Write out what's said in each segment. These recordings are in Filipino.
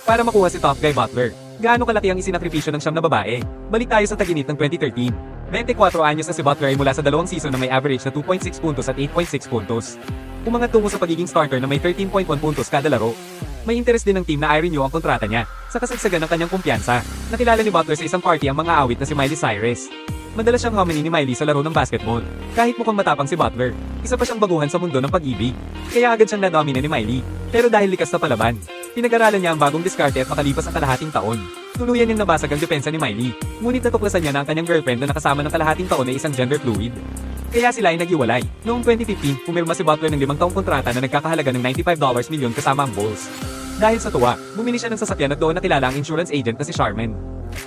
para makuha si Tough Guy Butler. Gaano kalaki ang isinakripisyo ng siyam na babae? Balik tayo sa taginit ng 2013. 24 anyos na si Butler ay mula sa dalawang season na may average na 2.6 puntos at 8.6 puntos. Umangat tungo sa pagiging starter na may 13.1 puntos kada laro. May interes din ng team na i-renew ang kontrata niya, sa kasagsagan ng kanyang kumpiyansa. Nakilala ni Butler sa isang party ang mga awit na si Miley Cyrus. Madalas siyang hominy ni Miley sa laro ng basketball. Kahit mukhang matapang si Butler, isa pa siyang baguhan sa mundo ng pag-ibig. Kaya agad siyang nadomina ni Miley. Pero dahil likas na palaban, pinag-aralan niya ang bagong diskarte at makalipas ang kalahating taon. Tuluyan niyang nabasag ang depensa ni Miley. Ngunit natuklasan niya na ang kanyang girlfriend na nakasama ng kalahating taon ay isang gender fluid. Kaya sila ay naghiwalay. Noong 2015, pumirma si Butler ng 5 taong kontrata na nagkakahalaga ng $95 milyon kasama ang Bulls. Dahil sa tuwa, bumili siya ng sasakyan at doon nakilala ang insurance agent na si Charmin.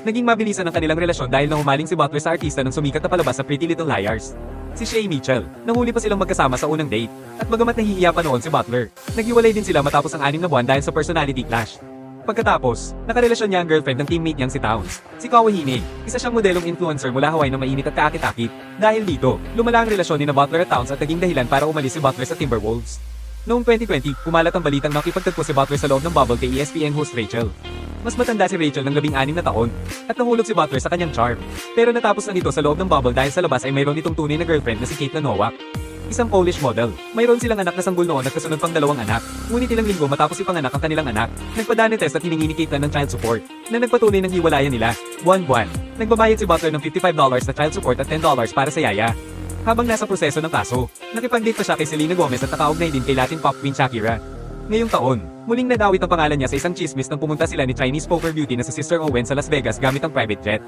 Naging mabilisan ang kanilang relasyon dahil nahumaling si Butler sa artista ng sumikat na palabas sa Pretty Little Liars, si Shay Mitchell. Nahuli pa silang magkasama sa unang date. At bagamat nahihiya pa noon si Butler, naghiwalay din sila matapos ang 6 na buwan dahil sa personality clash. Pagkatapos, nakarelasyon niya ang girlfriend ng teammate niyang si Towns, si Kawahine. Isa siyang modelong influencer mula Hawaii na mainit at kaakit-akit. Dahil dito, lumala ang relasyon ni Butler at Towns at naging dahilan para umalis si Butler sa Timberwolves. Noong 2020, kumalat ang balitang nakipagtagpo si Butler sa loob ng bubble kay ESPN host Rachel. Mas matanda si Rachel ng 16 na taon, at nahulog si Butler sa kanyang charm. Pero natapos na ito sa loob ng bubble dahil sa labas ay mayroon itong tunay na girlfriend na si Kate Nowak. Isang Polish model. Mayroon silang anak na sanggol noon at kasunod pang 2 anak. Ngunit ilang linggo matapos ipanganak ang kanilang anak, nagpadane test at hiningi ni Kate ng child support, na nagpatuloy ng hiwalayan nila. Buwan-buwan. Nagbabayad si Butler ng $55 na child support at $10 para sa yaya. Habang nasa proseso ng kaso, nakipag-date pa siya kay Selena Gomez at nakaugnay din kay Latin pop queen Shakira. Ngayong taon, muling nadawit ang pangalan niya sa isang chismis nang pumunta sila ni Chinese poker beauty na si Sister Owen sa Las Vegas gamit ang private jet.